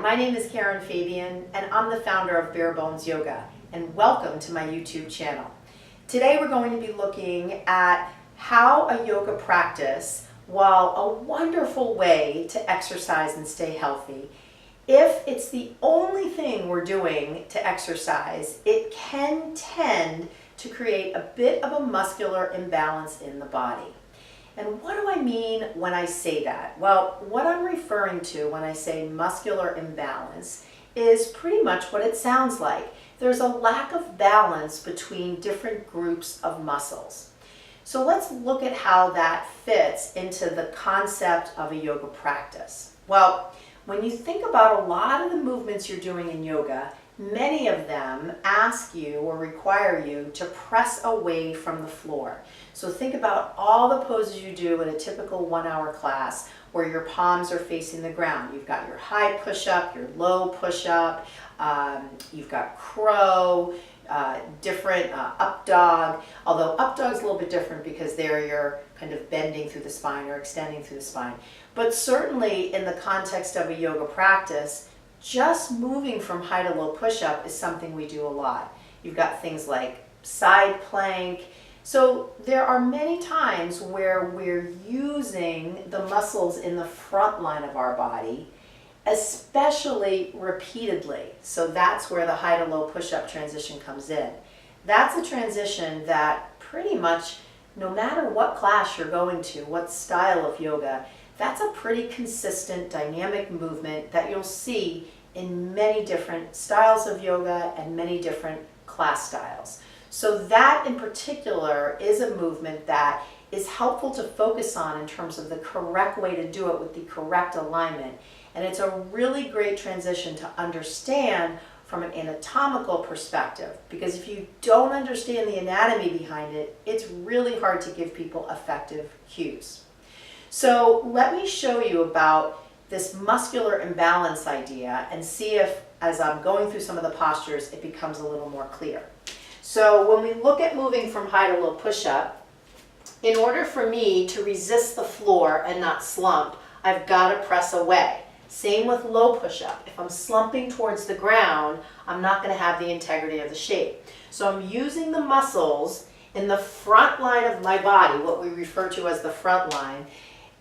My name is Karen Fabian, and I'm the founder of Bare Bones Yoga, and welcome to my YouTube channel. Today we're going to be looking at how a yoga practice, while a wonderful way to exercise and stay healthy, if it's the only thing we're doing to exercise, it can tend to create a bit of a muscular imbalance in the body. And what do I mean when I say that? Well, what I'm referring to when I say muscular imbalance is pretty much what it sounds like. There's a lack of balance between different groups of muscles. So let's look at how that fits into the concept of a yoga practice. Well, when you think about a lot of the movements you're doing in yoga, many of them ask you or require you to press away from the floor. So think about all the poses you do in a typical 1-hour class where your palms are facing the ground. You've got your high push-up, your low push-up, you've got crow, different up dog, although up dog is a little bit different because there you're kind of bending through the spine or extending through the spine. But certainly in the context of a yoga practice, just moving from high to low push-up is something we do a lot. You've got things like side plank. So there are many times where we're using the muscles in the front line of our body, especially repeatedly. So that's where the high to low push-up transition comes in. That's a transition that pretty much, no matter what class you're going to, what style of yoga, that's a pretty consistent dynamic movement that you'll see in many different styles of yoga and many different class styles. So that in particular is a movement that is helpful to focus on in terms of the correct way to do it with the correct alignment. And it's a really great transition to understand from an anatomical perspective, because if you don't understand the anatomy behind it, it's really hard to give people effective cues. So let me show you about this muscular imbalance idea and see if, as I'm going through some of the postures, it becomes a little more clear. So when we look at moving from high to low push-up, in order for me to resist the floor and not slump, I've got to press away. Same with low push-up. If I'm slumping towards the ground, I'm not going to have the integrity of the shape. So I'm using the muscles in the front line of my body, what we refer to as the front line,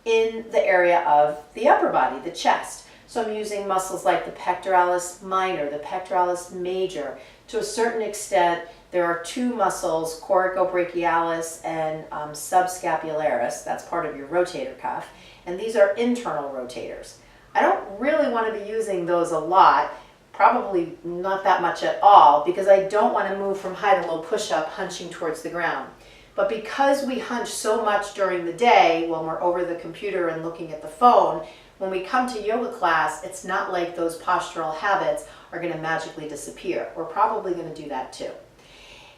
in the area of the upper body, the chest. So I'm using muscles like the pectoralis minor, the pectoralis major. To a certain extent, there are two muscles, coracobrachialis and subscapularis. That's part of your rotator cuff. And these are internal rotators. I don't really want to be using those a lot, probably not that much at all, because I don't want to move from high to low push-up hunching towards the ground. But because we hunch so much during the day when we're over the computer and looking at the phone, when we come to yoga class, it's not like those postural habits are going to magically disappear. We're probably going to do that too.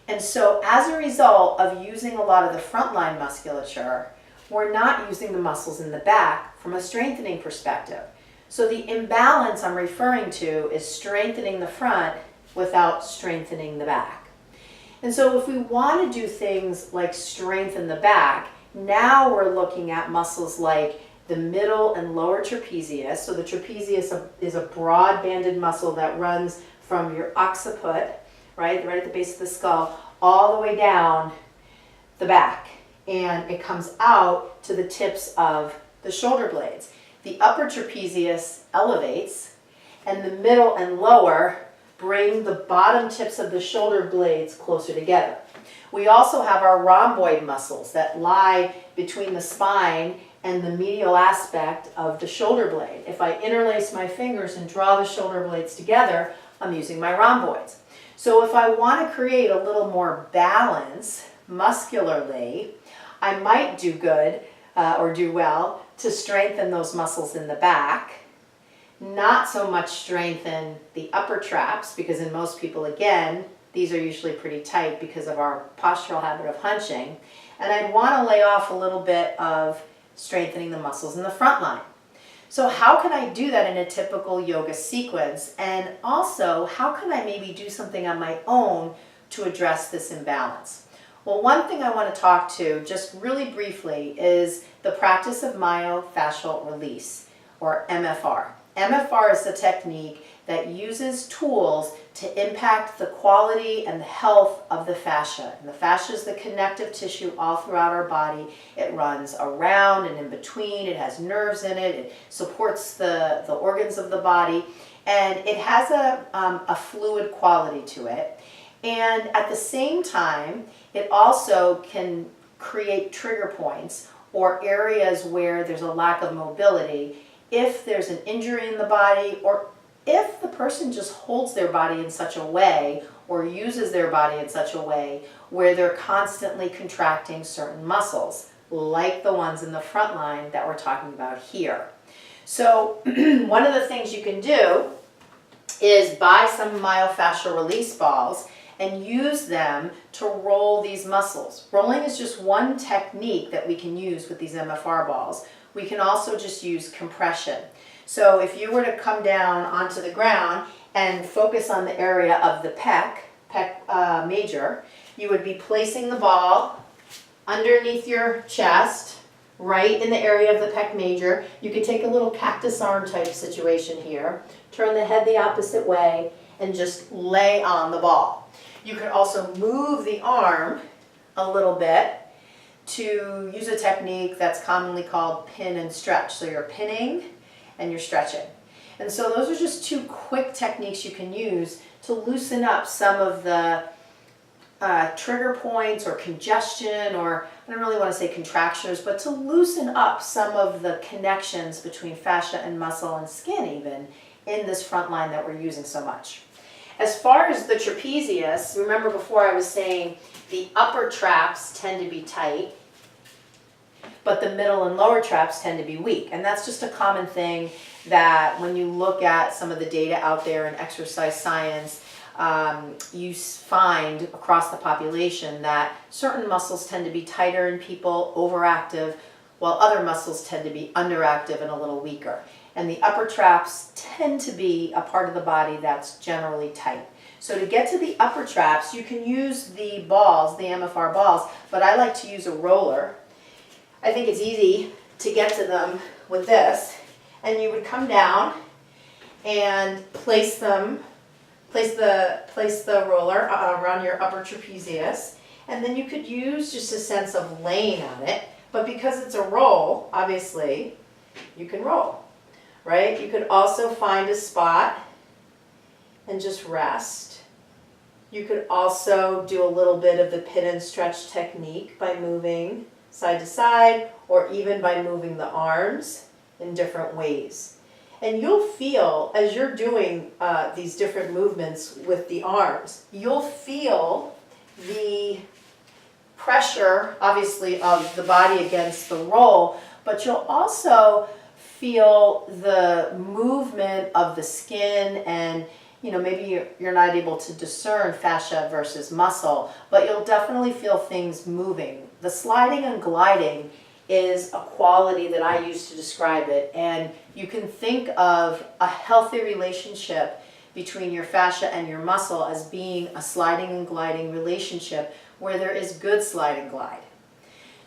And so as a result of using a lot of the frontline musculature, we're not using the muscles in the back from a strengthening perspective. So the imbalance I'm referring to is strengthening the front without strengthening the back. And so if we want to do things like strengthen the back, now we're looking at muscles like the middle and lower trapezius. So the trapezius is a broad banded muscle that runs from your occiput, right at the base of the skull, all the way down the back. And it comes out to the tips of the shoulder blades. The upper trapezius elevates, and the middle and lower bring the bottom tips of the shoulder blades closer together. We also have our rhomboid muscles that lie between the spine and the medial aspect of the shoulder blade. If I interlace my fingers and draw the shoulder blades together, I'm using my rhomboids. So if I want to create a little more balance muscularly, I might do good or do well to strengthen those muscles in the back. Not so much strengthen the upper traps, because in most people, again, these are usually pretty tight because of our postural habit of hunching. And I'd want to lay off a little bit of strengthening the muscles in the front line. So how can I do that in a typical yoga sequence? And also, how can I maybe do something on my own to address this imbalance? Well, one thing I want to talk to just really briefly is the practice of myofascial release, or MFR. MFR is a technique that uses tools to impact the quality and the health of the fascia. And the fascia is the connective tissue all throughout our body. It runs around and in between. It has nerves in it. It supports the organs of the body. And it has a fluid quality to it. And at the same time, it also can create trigger points or areas where there's a lack of mobility if there's an injury in the body, or if the person just holds their body in such a way or uses their body in such a way where they're constantly contracting certain muscles, like the ones in the front line that we're talking about here. So one of the things you can do is buy some myofascial release balls and use them to roll these muscles. Rolling is just one technique that we can use with these MFR balls. We can also just use compression. So if you were to come down onto the ground and focus on the area of the pec major, you would be placing the ball underneath your chest, right in the area of the pec major. You could take a little cactus arm type situation here, turn the head the opposite way, and just lay on the ball. You could also move the arm a little bit to use a technique that's commonly called pin and stretch. So you're pinning and you're stretching. And so those are just two quick techniques you can use to loosen up some of the trigger points or congestion, or I don't really want to say contractures, but to loosen up some of the connections between fascia and muscle and skin even in this front line that we're using so much. As far as the trapezius, remember before I was saying the upper traps tend to be tight, but the middle and lower traps tend to be weak. And that's just a common thing that when you look at some of the data out there in exercise science, you find across the population that certain muscles tend to be tighter in people, overactive, while other muscles tend to be underactive and a little weaker. And the upper traps tend to be a part of the body that's generally tight. So to get to the upper traps, you can use the balls, the MFR balls, but I like to use a roller. I think it's easy to get to them with this. And you would come down and place the roller around your upper trapezius, and then you could use just a sense of laying on it. But because it's a roll, obviously, you can roll, right? You could also find a spot and just rest. You could also do a little bit of the pin and stretch technique by moving side to side, or even by moving the arms in different ways. And you'll feel, as you're doing these different movements with the arms, you'll feel the pressure, obviously, of the body against the roll, but you'll also feel the movement of the skin, and maybe you're not able to discern fascia versus muscle, but you'll definitely feel things moving. The sliding and gliding is a quality that I use to describe it, and you can think of a healthy relationship between your fascia and your muscle as being a sliding and gliding relationship where there is good slide and glide.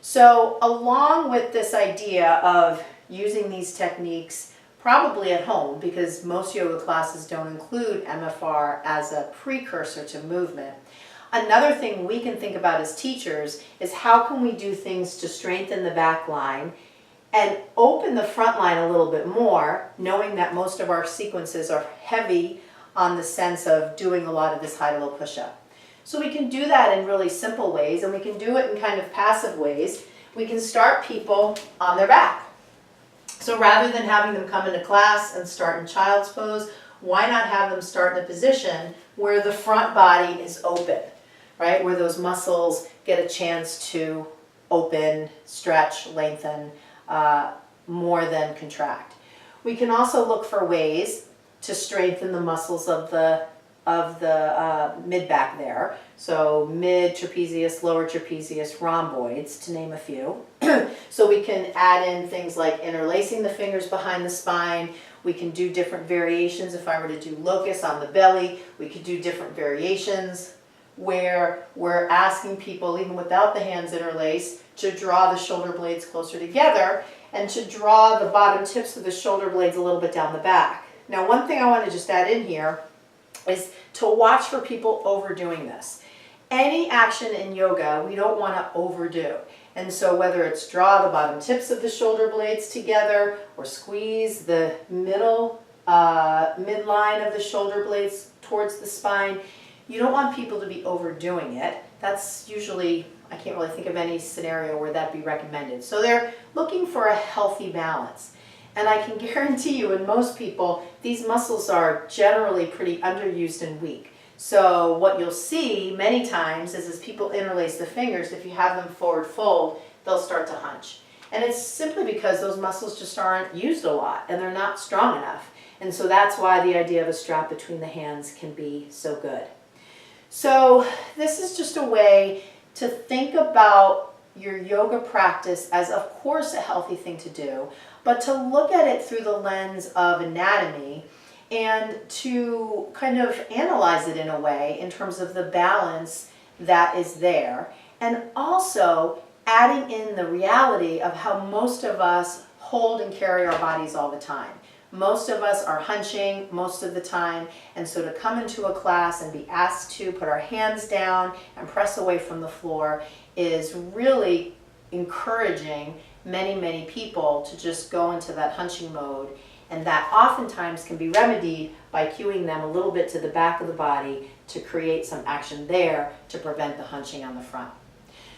So along with this idea of using these techniques probably at home, because most yoga classes don't include MFR as a precursor to movement, another thing we can think about as teachers is how can we do things to strengthen the back line and open the front line a little bit more, knowing that most of our sequences are heavy on the sense of doing a lot of this high to low push-up. So we can do that in really simple ways, and we can do it in kind of passive ways. We can start people on their back. So rather than having them come into class and start in child's pose, why not have them start in a position where the front body is open, right? Where those muscles get a chance to open, stretch, lengthen, more than contract. We can also look for ways to strengthen the muscles of the mid-back there. So mid-trapezius, lower trapezius, rhomboids, to name a few. So we can add in things like interlacing the fingers behind the spine. We can do different variations. If I were to do locust on the belly, we could do different variations where we're asking people, even without the hands interlaced, to draw the shoulder blades closer together and to draw the bottom tips of the shoulder blades a little bit down the back. Now, one thing I want to just add in here is to watch for people overdoing this. Any action in yoga, we don't want to overdo. And so whether it's draw the bottom tips of the shoulder blades together or squeeze the midline of the shoulder blades towards the spine, you don't want people to be overdoing it. That's usually, I can't really think of any scenario where that'd be recommended. So they're looking for a healthy balance. And I can guarantee you, in most people, these muscles are generally pretty underused and weak. So what you'll see many times is as people interlace the fingers, if you have them forward fold, they'll start to hunch. And it's simply because those muscles just aren't used a lot and they're not strong enough. And so that's why the idea of a strap between the hands can be so good. So this is just a way to think about your yoga practice as, of course, a healthy thing to do, but to look at it through the lens of anatomy and to kind of analyze it in a way in terms of the balance that is there, and also adding in the reality of how most of us hold and carry our bodies all the time. Most of us are hunching most of the time, and so to come into a class and be asked to put our hands down and press away from the floor is really encouraging many people to just go into that hunching mode, and that oftentimes can be remedied by cueing them a little bit to the back of the body to create some action there to prevent the hunching on the front.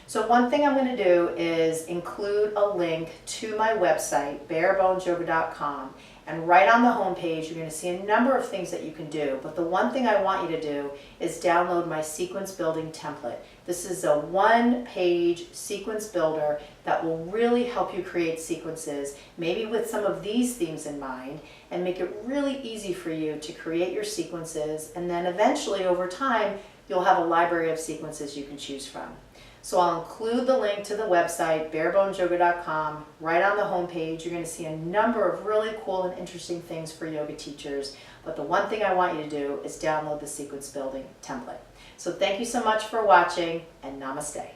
So one thing I'm going to do is include a link to my website, barebonesyoga.com, and right on the home page you're going to see a number of things that you can do, but the one thing I want you to do is download my sequence building template. This is a one-page sequence builder that will really help you create sequences, maybe with some of these themes in mind, and make it really easy for you to create your sequences, and then eventually over time you'll have a library of sequences you can choose from. So I'll include the link to the website, barebonesyoga.com. Right on the homepage, you're going to see a number of really cool and interesting things for yoga teachers. But the one thing I want you to do is download the sequence building template. So thank you so much for watching, and namaste.